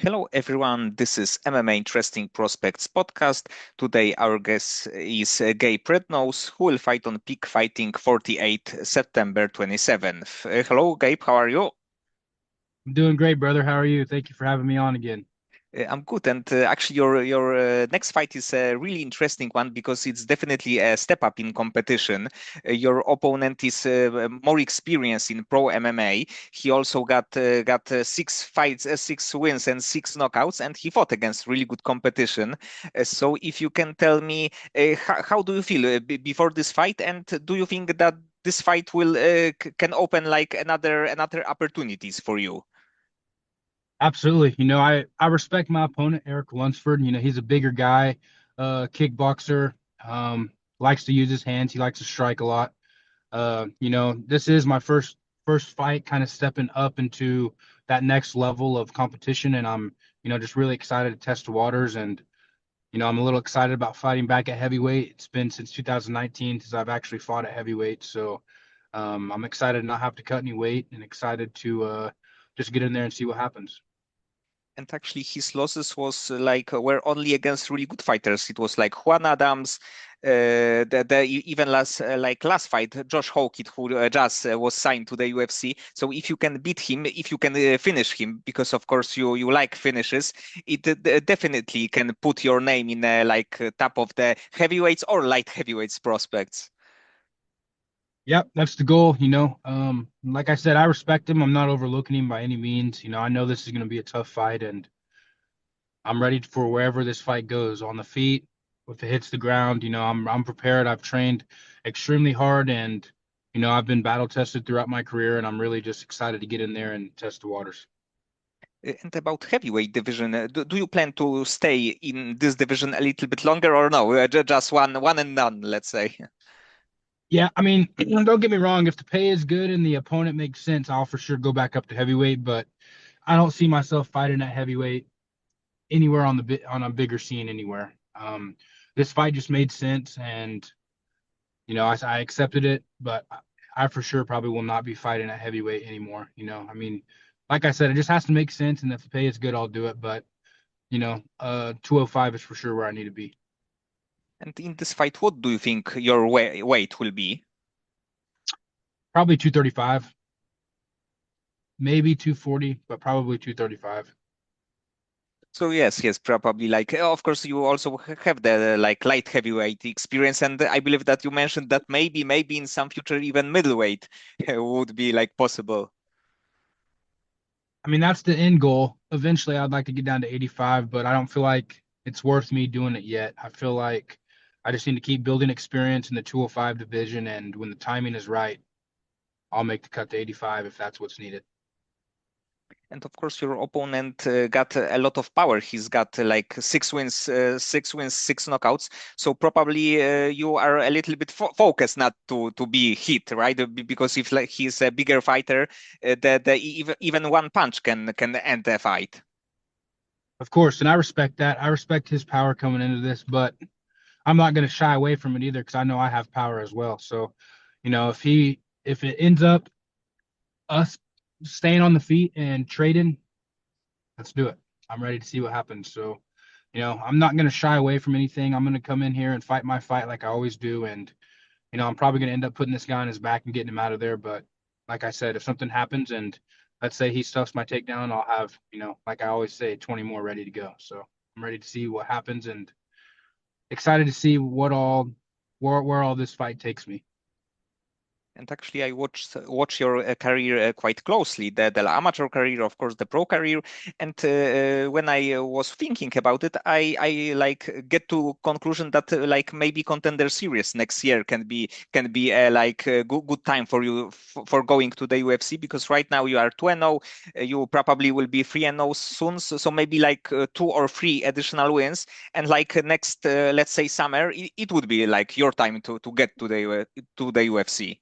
Hello, everyone. This is MMA Interesting Prospects podcast. Today, our guest is Gabe Rednose, who will fight on Peak Fighting 48 September 27th. Hello, Gabe. How are you? I'm doing great, brother. How are you? Thank you for having me on again. I'm good, and actually, your next fight is a really interesting one because it's definitely a step up in competition. Your opponent is more experienced in pro MMA. He also got six fights, six wins, and six knockouts, and he fought against really good competition. So, if you can tell me, how do you feel before this fight, and do you think that this fight will can open like another opportunities for you? Absolutely. I respect my opponent, Eric Lunsford. He's a bigger guy, kickboxer, likes to use his hands. He likes to strike a lot. This is my first fight, kind of stepping up into that next level of competition, and I'm, just really excited to test the waters. And I'm a little excited about fighting back at heavyweight. It's been since 2019 since I've actually fought at heavyweight, so I'm excited to not have to cut any weight and excited to just get in there and see what happens. And actually, his losses was were only against really good fighters. It was like Juan Adams, even last fight, Josh Hawkett, who just was signed to the UFC. So if you can beat him, if you can finish him, because of course you like finishes, it definitely can put your name in top of the heavyweights or light heavyweights prospects. Yep, that's the goal. Like I said, I respect him. I'm not overlooking him by any means. I know this is going to be a tough fight, and I'm ready for wherever this fight goes. On the feet, if it hits the ground, I'm prepared. I've trained extremely hard, and I've been battle tested throughout my career, and I'm really just excited to get in there and test the waters. And about heavyweight division, do you plan to stay in this division a little bit longer or no? Just one and none, let's say. Yeah, I mean, don't get me wrong. If the pay is good and the opponent makes sense, I'll for sure go back up to heavyweight. But I don't see myself fighting at heavyweight anywhere on a bigger scene anywhere. This fight just made sense, and I accepted it. But I for sure probably will not be fighting at heavyweight anymore. I mean, like I said, it just has to make sense, and if the pay is good, I'll do it. But 205 is for sure where I need to be. And in this fight, what do you think your weight will be? Probably 235, maybe 240, but probably 235. So yes, probably of course you also have the like light heavyweight experience, and I believe that you mentioned that maybe in some future even middleweight would be like possible. I mean, that's the end goal. Eventually, I'd like to get down to 85, but I don't feel like it's worth me doing it yet. I feel like I just need to keep building experience in the 205 division, and when the timing is right, I'll make the cut to 85 if that's what's needed. And of course, your opponent got a lot of power. He's got like six wins, six knockouts. So probably you are a little bit focused not to be hit, right? Because if like he's a bigger fighter, even one punch can end the fight. Of course, and I respect that. I respect his power coming into this, but I'm not going to shy away from it either because I know I have power as well. So, if it ends up us staying on the feet and trading, let's do it. I'm ready to see what happens. So, I'm not going to shy away from anything. I'm going to come in here and fight my fight like I always do. And, I'm probably going to end up putting this guy on his back and getting him out of there. But like I said, if something happens and let's say he stuffs my takedown, I'll have, like I always say, 20 more ready to go. So I'm ready to see what happens and excited to see where all this fight takes me. And actually, I watch your career quite closely, the amateur career, of course, the pro career. And when I was thinking about it, I like get to conclusion that like maybe Contender Series next year can be a good time for you for going to the UFC because right now you are 2-0, you probably will be 3-0 soon. So maybe like two or three additional wins, and like next let's say summer, it would be like your time to get to the UFC.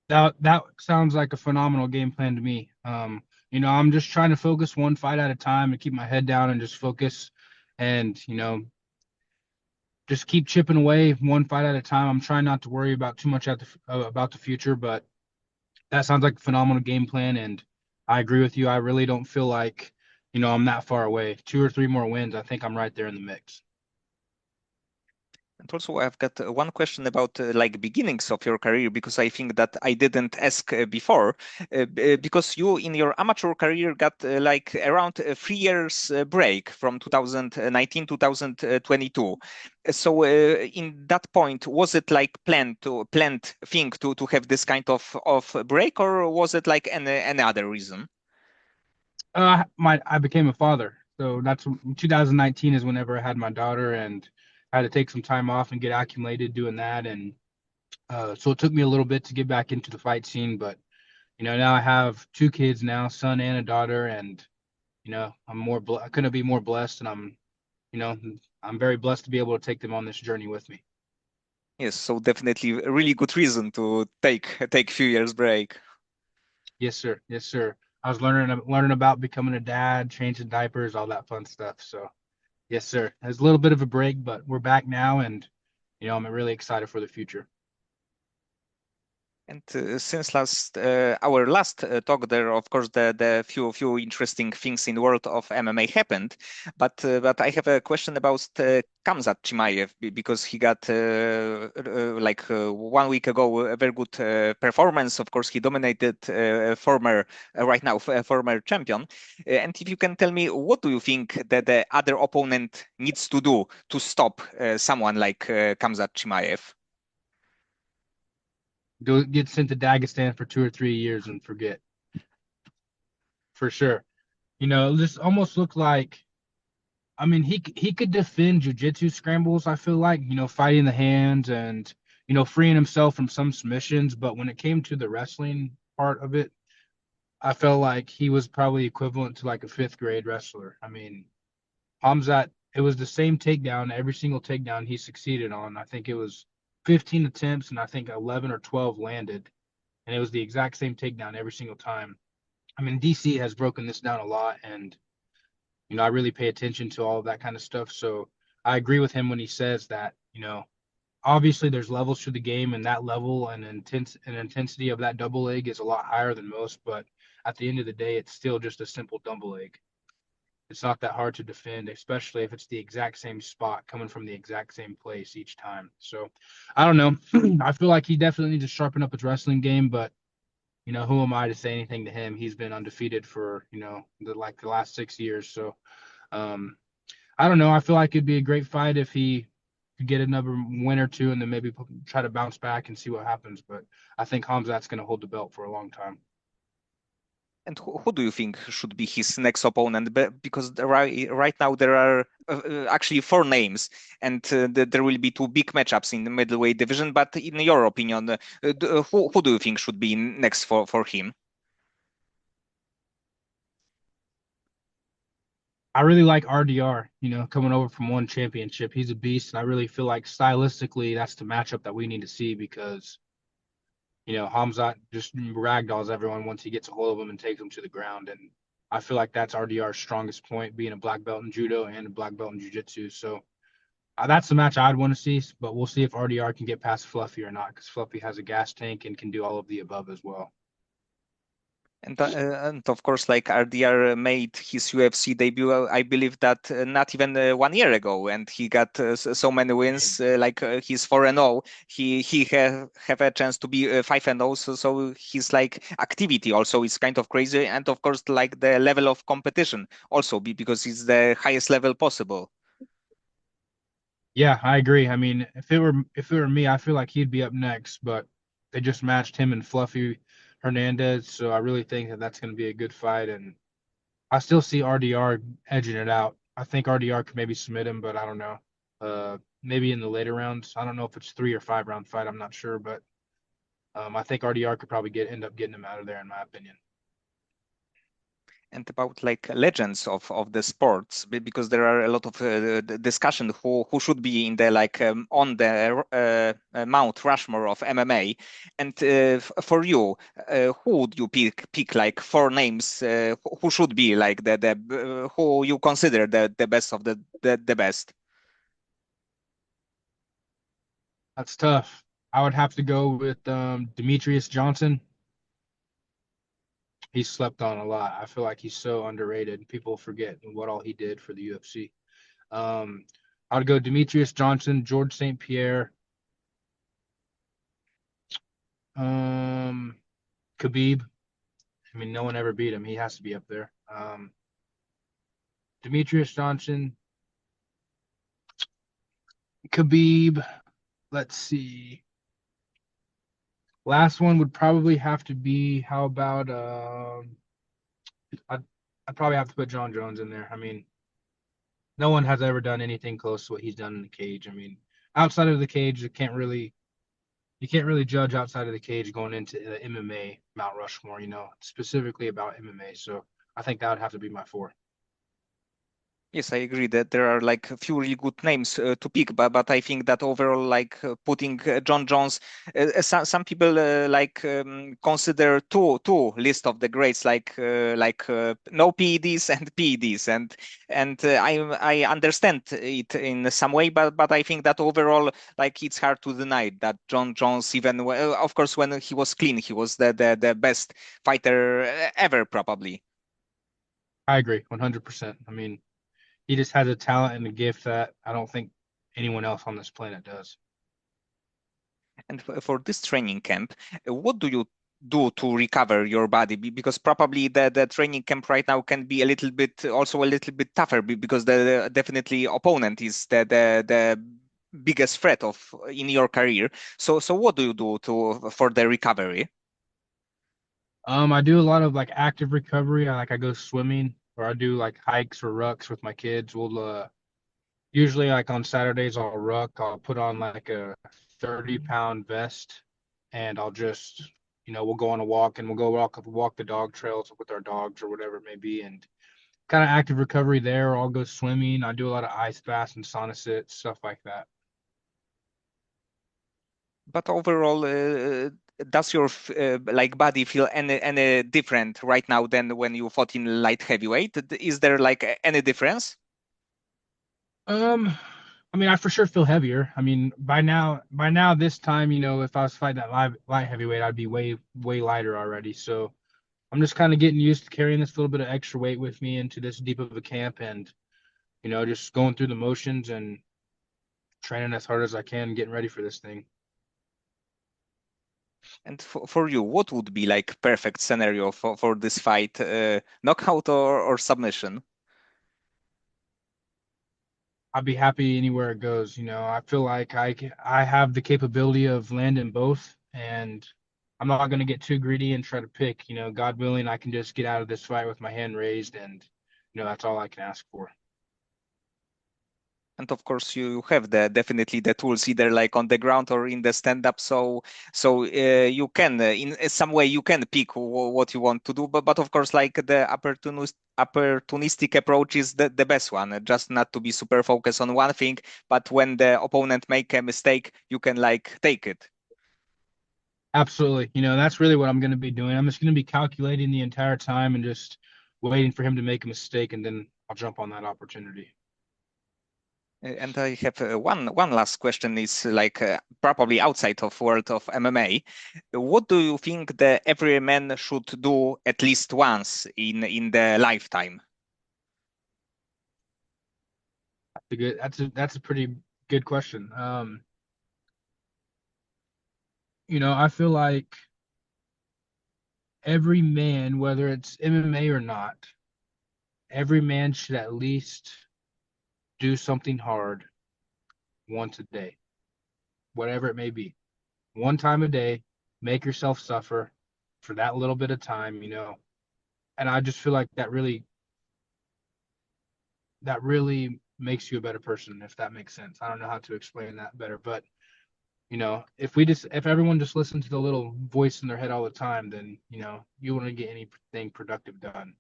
That sounds like a phenomenal game plan to me. I'm just trying to focus one fight at a time and keep my head down and just focus and, just keep chipping away one fight at a time. I'm trying not to worry about too much about the future, but that sounds like a phenomenal game plan and I agree with you. I really don't feel like, I'm that far away. Two or three more wins, I think I'm right there in the mix. And also, I've got one question about like beginnings of your career because I think that I didn't ask before. Because you in your amateur career got like around 3 years break from 2019 2022. So in that point, was it like planned thing to have this kind of break, or was it like any other reason? I became a father, so that's 2019 is whenever I had my daughter, and I had to take some time off and get acclimated doing that, and so it took me a little bit to get back into the fight scene, but now I have two kids now, son and a daughter, and I couldn't be more blessed, and you know, I'm very blessed to be able to take them on this journey with me. Yes, so definitely a really good reason to take few years break. Yes, sir. Yes, sir. I was learning about becoming a dad, changing diapers, all that fun stuff. So, yes, sir. There's a little bit of a break, but we're back now, and I'm really excited for the future. And since our last talk, there of course the few interesting things in the world of MMA happened, but I have a question about Khamzat Chimaev because he got like 1 week ago a very good performance. Of course, he dominated former right now former champion. And if you can tell me, what do you think that the other opponent needs to do to stop someone like Khamzat Chimaev? Go get sent to Dagestan for 2 or 3 years and forget for sure. This almost looked like. I mean, he could defend jujitsu scrambles. I feel like fighting the hands and freeing himself from some submissions. But when it came to the wrestling part of it, I felt like he was probably equivalent to like a fifth grade wrestler. I mean, Hamzat, it was the same takedown, every single takedown he succeeded on. I think it was 15 attempts and I think 11 or 12 landed. And it was the exact same takedown every single time. I mean, DC has broken this down a lot, and I really pay attention to all of that kind of stuff. So I agree with him when he says that, obviously there's levels to the game, and that level and intensity of that double leg is a lot higher than most, but at the end of the day, it's still just a simple double leg. It's not that hard to defend, especially if it's the exact same spot coming from the exact same place each time. So I don't know. I feel like he definitely needs to sharpen up his wrestling game, but who am I to say anything to him? He's been undefeated for, the last 6 years. So um I don't know. I feel like it'd be a great fight if he could get another win or two and then maybe try to bounce back and see what happens. But I think Hamzat's going to hold the belt for a long time. And who do you think should be his next opponent? Because right now there are actually four names, and there will be two big matchups in the middleweight division. But in your opinion, who do you think should be next for him? I really like RDR, coming over from one championship. He's a beast. And I really feel like stylistically, that's the matchup that we need to see because, Hamzat just ragdolls everyone once he gets a hold of him and takes him to the ground. And I feel like that's RDR's strongest point, being a black belt in judo and a black belt in jiu-jitsu. So that's the match I'd want to see, but we'll see if RDR can get past Fluffy or not, because Fluffy has a gas tank and can do all of the above as well. And of course, like RDR made his UFC debut, I believe that not even 1 year ago, and he got so many wins. Like he's 4-0. He have a chance to be 5-0. So his like activity also is kind of crazy, and of course, like the level of competition also because it's the highest level possible. Yeah, I agree. I mean, if it were me, I feel like he'd be up next, but they just matched him and Fluffy Hernandez, so I really think that that's going to be a good fight, and I still see RDR edging it out. I think RDR could maybe submit him, but I don't know. Maybe in the later rounds. I don't know if it's 3 or 5 round fight. I'm not sure, but I think RDR could probably end up getting him out of there, in my opinion. And about like legends of the sports because there are a lot of discussion who should be in the like on the Mount Rushmore of MMA. And for you, who would you pick like four names who should be like the who you consider the best of the best? That's tough. I would have to go with Demetrius Johnson. he's slept on a lot. I feel like he's so underrated. People forget what all he did for the UFC. Um, I would go Demetrius Johnson, George St. Pierre, um, Khabib. I mean, no one ever beat him. He has to be up there. Demetrius Johnson, Khabib. Let's see. Last one would probably have to be how about I'd, I'd probably have to put John Jones in there. I mean, no one has ever done anything close to what he's done in the cage. I mean, outside of the cage, you can't really judge outside of the cage going into MMA Mount Rushmore, specifically about MMA. So I think that would have to be my four. Yes, I agree that there are like a few really good names to pick, but I think that overall, like putting John Jones, some people consider two list of the greats like no PEDs and PEDs, and I understand it in some way, but I think that overall, like it's hard to deny that John Jones, even of course when he was clean, he was the best fighter ever probably. I agree 100%. I mean, he just has a talent and a gift that I don't think anyone else on this planet does. And for this training camp, what do you do to recover your body? Because probably the training camp right now can be a little bit also a little bit tougher because the definitely opponent is the biggest threat of in your career. So what do you do to for the recovery? I do a lot of like active recovery. I go swimming or I do like hikes or rucks with my kids. We'll usually like on Saturdays I'll ruck. I'll put on like a 30-pound vest and I'll just we'll go on a walk and we'll go walk the dog trails with our dogs or whatever it may be and kind of active recovery there. Or I'll go swimming. I do a lot of ice baths and sauna sits, stuff like that. But overall, does your like body feel any different right now than when you fought in light heavyweight? Is there like any difference? Um, I mean, I for sure feel heavier. I mean, by now, this time, if I was fighting that light heavyweight, I'd be way, way lighter already. So I'm just kind of getting used to carrying this little bit of extra weight with me into this deep of a camp, and just going through the motions and training as hard as I can, getting ready for this thing. And for you, what would be like perfect scenario for this fight? Knockout or submission? I'd be happy anywhere it goes. I feel like I have the capability of landing both, and I'm not going to get too greedy and try to pick. God willing, I can just get out of this fight with my hand raised, and that's all I can ask for. And of course, you have the definitely the tools either like on the ground or in the stand up. So you can in some way you can pick what you want to do. But of course, like the opportunistic approach is the best one. Just not to be super focused on one thing, but when the opponent make a mistake, you can like take it. Absolutely. That's really what I'm going to be doing. I'm just going to be calculating the entire time and just waiting for him to make a mistake, and then I'll jump on that opportunity. And I have one last question is like probably outside of world of MMA. What do you think the every man should do at least once in the lifetime? That's a pretty good question. I feel like every man, whether it's MMA or not, every man should at least do something hard once a day, whatever it may be. One time a day, make yourself suffer for that little bit of time. And I just feel like that really makes you a better person, if that makes sense. I don't know how to explain that better, but if everyone just listened to the little voice in their head all the time, then you wouldn't get anything productive done.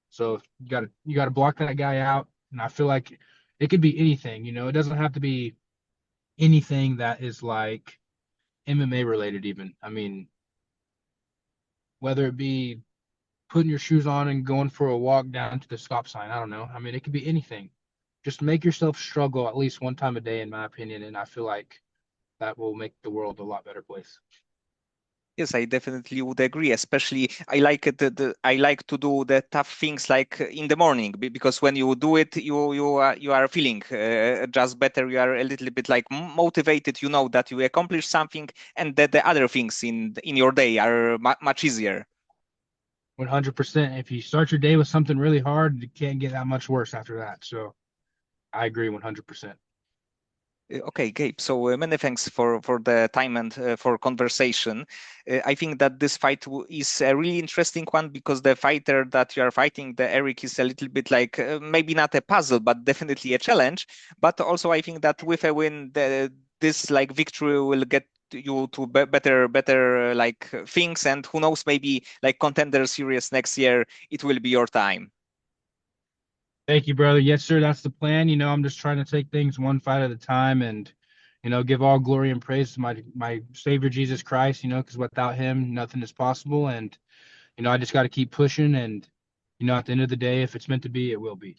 So you gotta block that guy out, and I feel like it could be anything. It doesn't have to be anything that is like MMA related. Even I mean, whether it be putting your shoes on and going for a walk down to the stop sign. I don't know. I mean, it could be anything. Just make yourself struggle at least one time a day, in my opinion, and I feel like that will make the world a lot better place. Yes, I definitely would agree. Especially, I like it. I like to do the tough things like in the morning because when you do it, you are feeling just better. You are a little bit like motivated. You know that you accomplished something, and that the other things in your day are much easier. 100%. If you start your day with something really hard, it can't get that much worse after that. So I agree 100%. Okay, Gabe. So many thanks for the time and for conversation. I think that this fight is a really interesting one because the fighter that you are fighting, the Eric, is a little bit like maybe not a puzzle, but definitely a challenge. But also, I think that with a win, this like victory will get you to better like things, and who knows, maybe like contender series next year, it will be your time. Thank you, brother. Yes, sir. That's the plan. I'm just trying to take things one fight at a time and, give all glory and praise to my Savior Jesus Christ, because without him, nothing is possible. And, I just got to keep pushing. And, at the end of the day, if it's meant to be, it will be.